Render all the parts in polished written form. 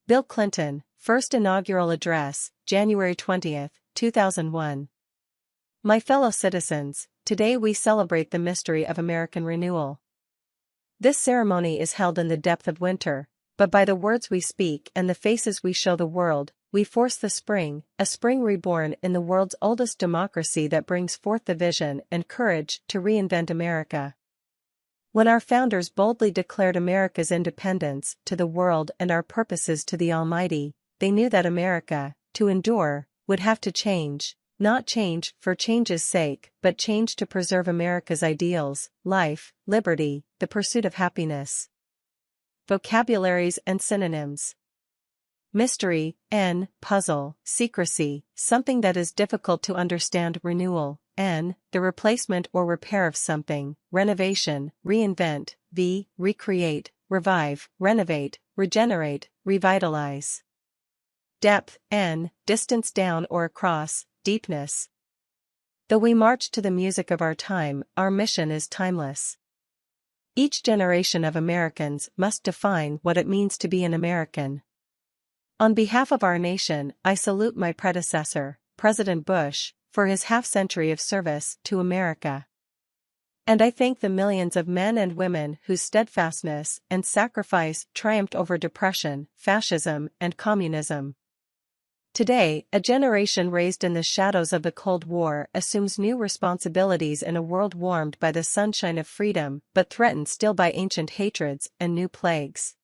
Bill Clinton, First Inaugural Address, January 20, 2001. My fellow citizens, today we celebrate the mystery of American renewal. This ceremony is held in the depth of winter, but by the words we speak and the faces we show the world, we force the spring, a spring reborn in the world's oldest democracy that brings forth the vision and courage to reinvent America. When our founders boldly declared America's independence to the world and our purposes to the Almighty, they knew that America, to endure, would have to change, not change for change's sake, but change to preserve America's ideals, life, liberty, the pursuit of happiness. Vocabularies and synonyms. Mystery, puzzle, secrecy, something that is difficult to understand. Renewal, the replacement or repair of something. Renovation, reinvent, recreate, revive, renovate, regenerate, revitalize. Depth, distance down or across, deepness. Though we march to the music of our time, our mission is timeless. Each generation of Americans must define what it means to be an American. On behalf of our nation, I salute my predecessor, President Bush, for his half-century of service to America. And I thank the millions of men and women whose steadfastness and sacrifice triumphed over depression, fascism, and communism. Today, a generation raised in the shadows of the Cold War assumes new responsibilities in a world warmed by the sunshine of freedom but threatened still by ancient hatreds and new plagues.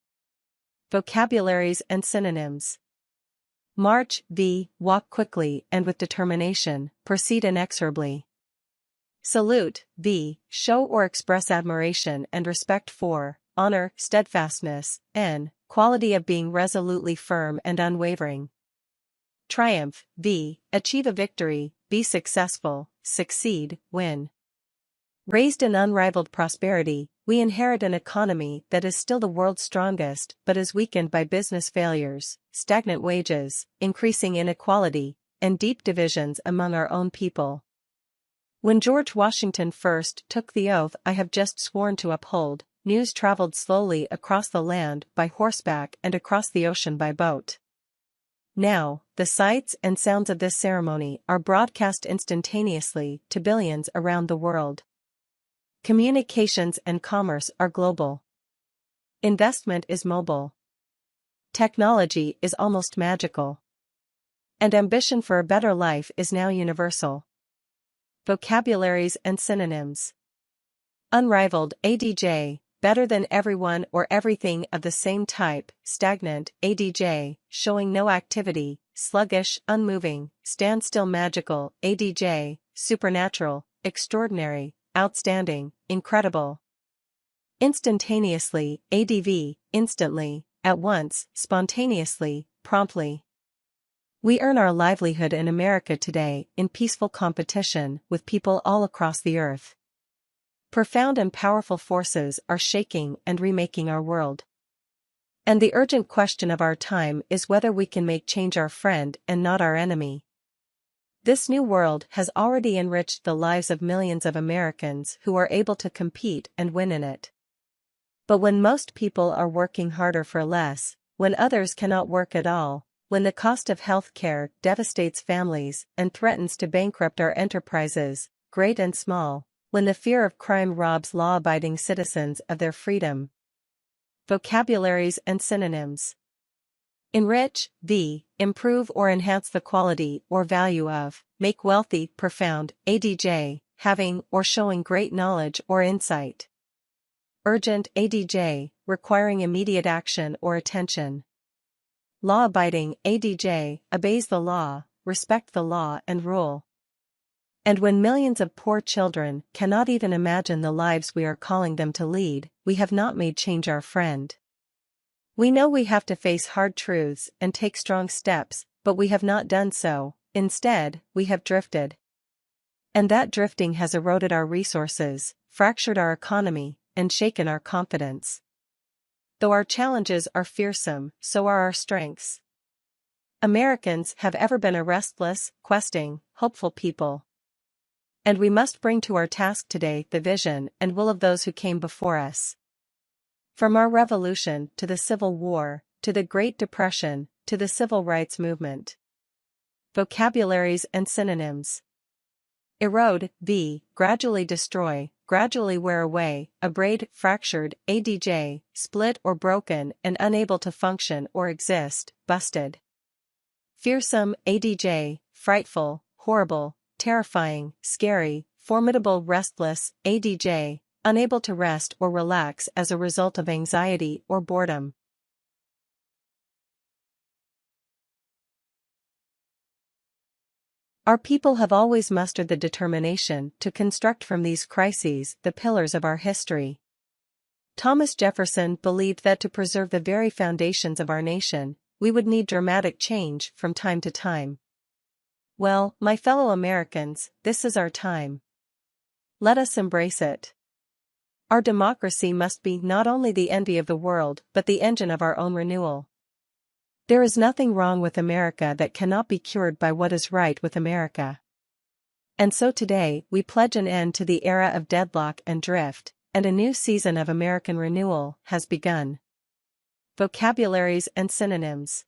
Vocabularies and synonyms. March, walk quickly and with determination, proceed inexorably. Salute, show or express admiration and respect for, honor, steadfastness, quality of being resolutely firm and unwavering. Triumph, achieve a victory, be successful, succeed, win. Raised in unrivaled prosperity, we inherit an economy that is still the world's strongest but is weakened by business failures, stagnant wages, increasing inequality, and deep divisions among our own people. When George Washington first took the oath I have just sworn to uphold, news traveled slowly across the land by horseback and across the ocean by boat. Now, the sights and sounds of this ceremony are broadcast instantaneously to billions around the world. Communications and commerce are global. Investment is mobile. Technology is almost magical. And ambition for a better life is now universal. Vocabularies and synonyms. Unrivaled, ADJ, better than everyone or everything of the same type. Stagnant, ADJ, showing no activity, sluggish, unmoving, standstill. Magical, ADJ, supernatural, extraordinary, outstanding, incredible. Instantaneously, ADV, instantly, at once, spontaneously, promptly. We earn our livelihood in America today in peaceful competition with people all across the earth. Profound and powerful forces are shaking and remaking our world. And the urgent question of our time is whether we can make change our friend and not our enemy. This new world has already enriched the lives of millions of Americans who are able to compete and win in it. But when most people are working harder for less, when others cannot work at all, when the cost of health care devastates families and threatens to bankrupt our enterprises, great and small, when the fear of crime robs law-abiding citizens of their freedom. Vocabularies and synonyms. Enrich, improve or enhance the quality or value of, make wealthy, profound, ADJ, having or showing great knowledge or insight. Urgent, ADJ, requiring immediate action or attention. Law-abiding, ADJ, obeys the law, respect the law and rule. And when millions of poor children cannot even imagine the lives we are calling them to lead, we have not made change our friend. We know we have to face hard truths and take strong steps, but we have not done so. Instead, we have drifted. And that drifting has eroded our resources, fractured our economy, and shaken our confidence. Though our challenges are fearsome, so are our strengths. Americans have ever been a restless, questing, hopeful people. And we must bring to our task today the vision and will of those who came before us. From our revolution to the Civil War, to the Great Depression, to the Civil Rights Movement. Vocabularies and synonyms. Erode, gradually destroy, gradually wear away, abrade, fractured, adj, split or broken and unable to function or exist, busted. Fearsome, adj, frightful, horrible, terrifying, scary, formidable, restless, adj, unable to rest or relax as a result of anxiety or boredom. Our people have always mustered the determination to construct from these crises the pillars of our history. Thomas Jefferson believed that to preserve the very foundations of our nation, we would need dramatic change from time to time. Well, my fellow Americans, this is our time. Let us embrace it. Our democracy must be not only the envy of the world but the engine of our own renewal. There is nothing wrong with America that cannot be cured by what is right with America. And so today we pledge an end to the era of deadlock and drift, and a new season of American renewal has begun. Vocabularies and synonyms.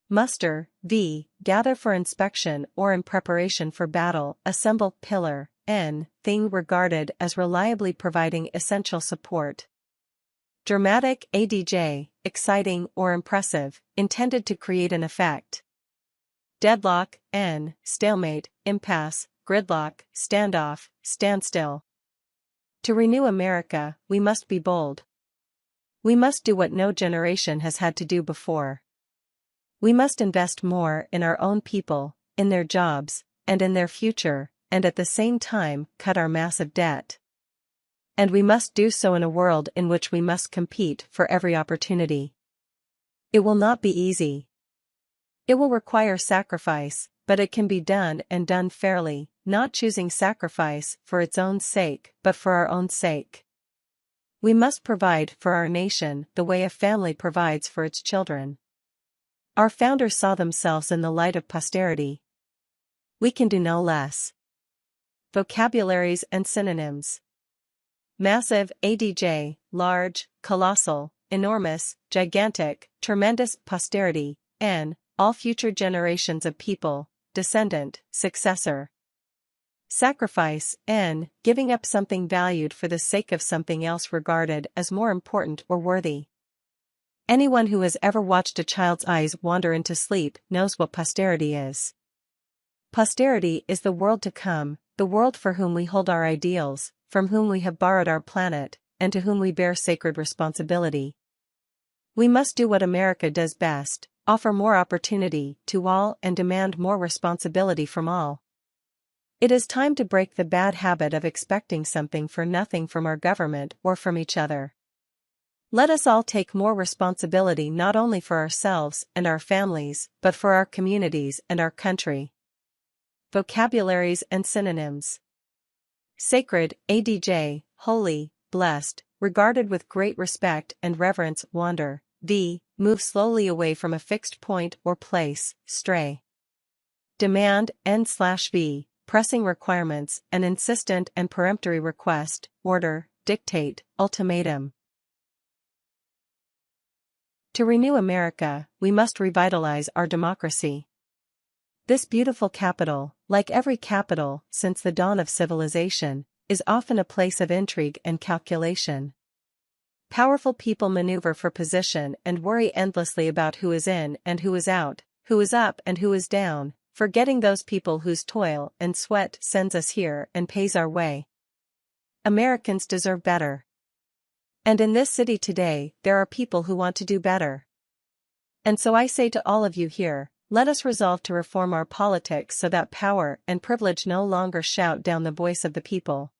Muster, gather for inspection or in preparation for battle, assemble, pillar, thing regarded as reliably providing essential support. Dramatic, adj, exciting or impressive, intended to create an effect. Deadlock, stalemate, impasse, gridlock, standoff, standstill. To renew America, we must be bold. We must do what no generation has had to do before. We must invest more in our own people, in their jobs, and in their future, and at the same time cut our massive debt. And we must do so in a world in which we must compete for every opportunity. It will not be easy. It will require sacrifice, but it can be done and done fairly, not choosing sacrifice for its own sake but for our own sake. We must provide for our nation the way a family provides for its children. Our founders saw themselves in the light of posterity. We can do no less. Vocabularies and synonyms. Massive, adj, large, colossal, enormous, gigantic, tremendous, posterity, all future generations of people, descendant, successor. Sacrifice, giving up something valued for the sake of something else regarded as more important or worthy. Anyone who has ever watched a child's eyes wander into sleep knows what posterity is. Posterity is the world to come, the world for whom we hold our ideals, from whom we have borrowed our planet, and to whom we bear sacred responsibility. We must do what America does best, offer more opportunity to all and demand more responsibility from all. It is time to break the bad habit of expecting something for nothing from our government or from each other. Let us all take more responsibility not only for ourselves and our families, but for our communities and our country. Vocabularies and synonyms. Sacred, adj, holy, blessed, regarded with great respect and reverence, wander, move slowly away from a fixed point or place, stray. Demand, n/v, pressing requirements, an insistent and peremptory request, order, dictate, ultimatum. To renew America, we must revitalize our democracy. This beautiful capital, like every capital since the dawn of civilization, is often a place of intrigue and calculation. Powerful people maneuver for position and worry endlessly about who is in and who is out, who is up and who is down, forgetting those people whose toil and sweat sends us here and pays our way. Americans deserve better. And in this city today, there are people who want to do better. And so I say to all of you here, let us resolve to reform our politics so that power and privilege no longer shout down the voice of the people.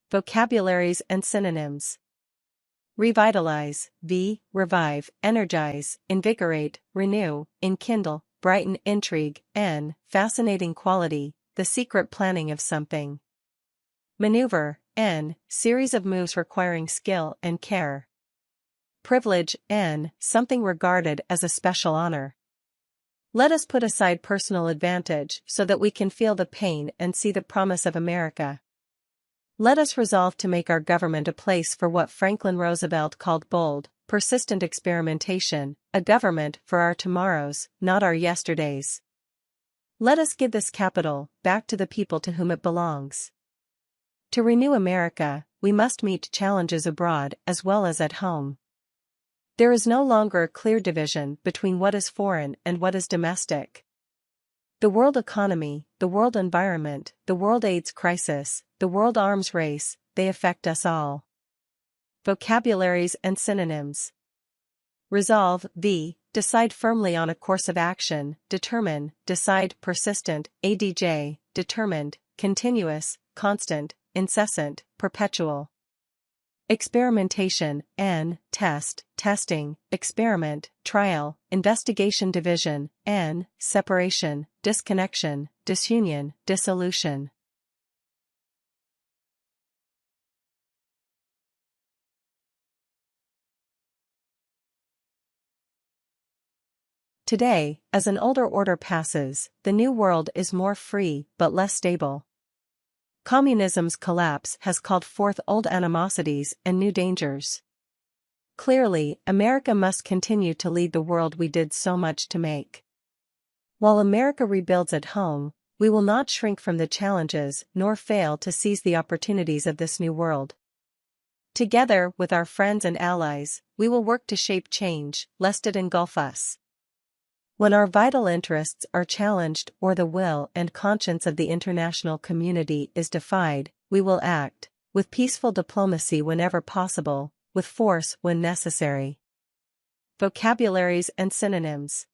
Vocabularies and synonyms. Revitalize, revive, energize, invigorate, renew, enkindle, brighten, intrigue, fascinating quality, the secret planning of something. Maneuver, series of moves requiring skill and care. Privilege, something regarded as a special honor. Let us put aside personal advantage so that we can feel the pain and see the promise of America. Let us resolve to make our government a place for what Franklin Roosevelt called bold, persistent experimentation, a government for our tomorrows, not our yesterdays. Let us give this capital back to the people to whom it belongs. To renew America, we must meet challenges abroad as well as at home. There is no longer a clear division between what is foreign and what is domestic. The world economy, the world environment, the world AIDS crisis, the world arms race, they affect us all. Vocabularies and synonyms. Resolve, decide firmly on a course of action, determine, decide, persistent, adj, determined, continuous, constant, incessant, perpetual. Experimentation, test, testing, experiment, trial, investigation division, separation, disconnection, disunion, dissolution. Today, as an older order passes, the new world is more free but less stable. Communism's collapse has called forth old animosities and new dangers. Clearly, America must continue to lead the world we did so much to make. While America rebuilds at home, we will not shrink from the challenges nor fail to seize the opportunities of this new world. Together with our friends and allies, we will work to shape change, lest it engulf us. When our vital interests are challenged or the will and conscience of the international community is defied, we will act, with peaceful diplomacy whenever possible, with force when necessary. Vocabularies and synonyms.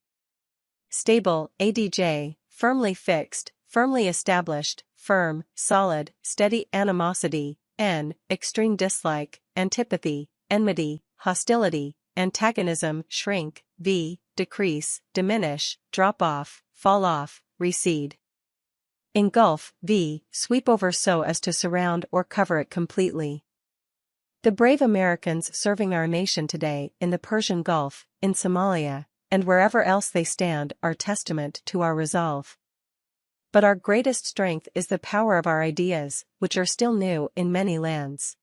Stable, adj, firmly fixed, firmly established, firm, solid, steady. Animosity, extreme dislike, antipathy, enmity, hostility, antagonism. Shrink, decrease, diminish, drop off, fall off, recede. Engulf, sweep over so as to surround or cover it completely. The brave Americans serving our nation today in the Persian Gulf, in Somalia, and wherever else they stand are testament to our resolve. But our greatest strength is the power of our ideas, which are still new in many lands.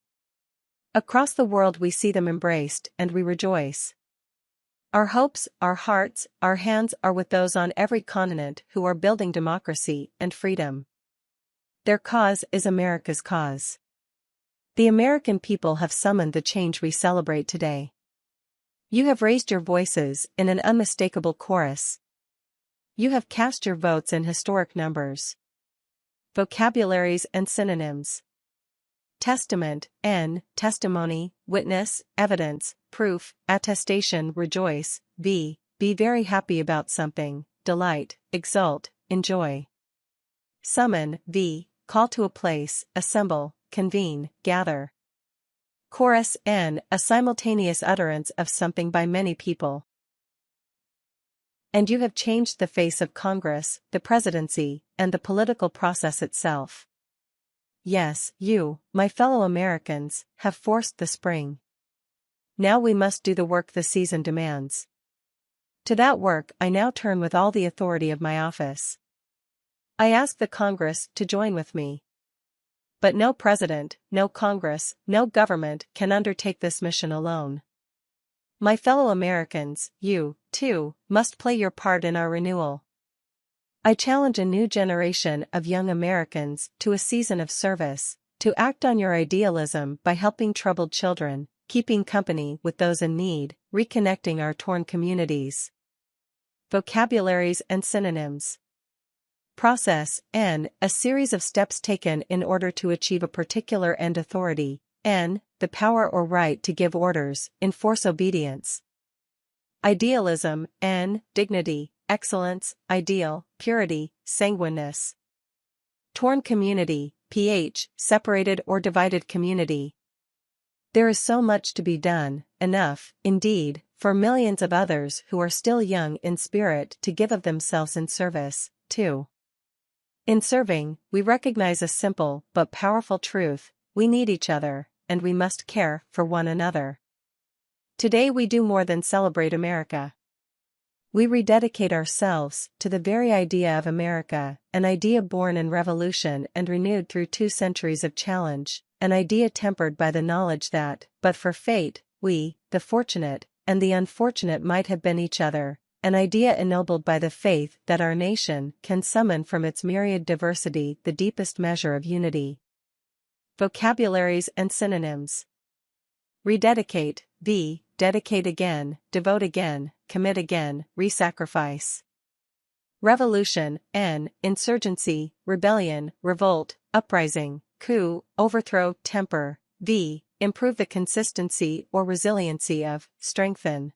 Across the world we see them embraced and we rejoice. Our hopes, our hearts, our hands are with those on every continent who are building democracy and freedom. Their cause is America's cause. The American people have summoned the change we celebrate today. You have raised your voices in an unmistakable chorus. You have cast your votes in historic numbers. Vocabularies and synonyms. Testament, testimony, witness, evidence, proof, attestation. Rejoice, be very happy about something, delight, exult, enjoy. Summon, call to a place, assemble, convene, gather. Chorus, a simultaneous utterance of something by many people. And you have changed the face of Congress, the presidency, and the political process itself. Yes, you, my fellow Americans, have forced the spring. Now we must do the work the season demands. To that work I now turn with all the authority of my office. I ask the Congress to join with me. But no president, no Congress, no government can undertake this mission alone. My fellow Americans, you, too, must play your part in our renewal. I challenge a new generation of young Americans to a season of service, to act on your idealism by helping troubled children, keeping company with those in need, reconnecting our torn communities. Vocabularies and synonyms. Process, a series of steps taken in order to achieve a particular end. Authority, the power or right to give orders, enforce obedience. Idealism, dignity, excellence, ideal, purity, sanguineness. Torn community, separated or divided community. There is so much to be done, enough, indeed, for millions of others who are still young in spirit to give of themselves in service, too. In serving, we recognize a simple but powerful truth: we need each other, and we must care for one another. Today we do more than celebrate America. We rededicate ourselves to the very idea of America, an idea born in revolution and renewed through 2 centuries of challenge, an idea tempered by the knowledge that, but for fate, we, the fortunate, and the unfortunate might have been each other, an idea ennobled by the faith that our nation can summon from its myriad diversity the deepest measure of unity. Vocabularies and synonyms. Rededicate, v. Dedicate again, devote again, commit again, re-sacrifice. Revolution, n. Insurgency, rebellion, revolt, uprising, coup, overthrow, temper, v. Improve the consistency or resiliency of, strengthen.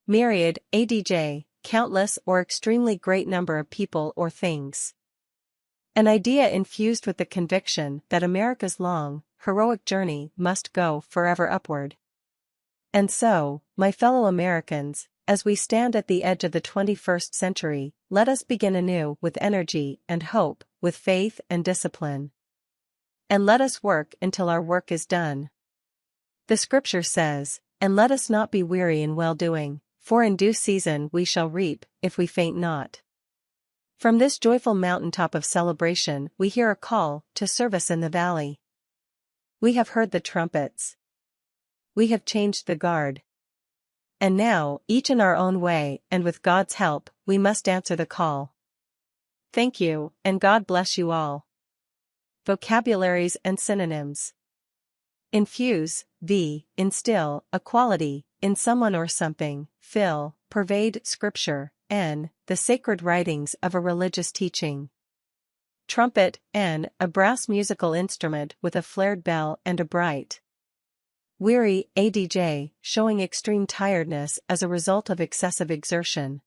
Myriad, adj. Countless or extremely great number of people or things. An idea infused with the conviction that America's long, heroic journey must go forever upward. And so, my fellow Americans, as we stand at the edge of the 21st century, let us begin anew with energy and hope, with faith and discipline. And let us work until our work is done. The scripture says, "And let us not be weary in well-doing, for in due season we shall reap, if we faint not." From this joyful mountaintop of celebration we hear a call to service in the valley. We have heard the trumpets. We have changed the guard. And now, each in our own way and with God's help, we must answer the call. Thank you, and God bless you all. Vocabularies and synonyms. Infuse, v. Instill, a quality, in someone or something, fill, pervade scripture, n. The sacred writings of a religious teaching. Trumpet, n. A brass musical instrument with a flared bell and a bright. Weary, adj. Showing extreme tiredness as a result of excessive exertion.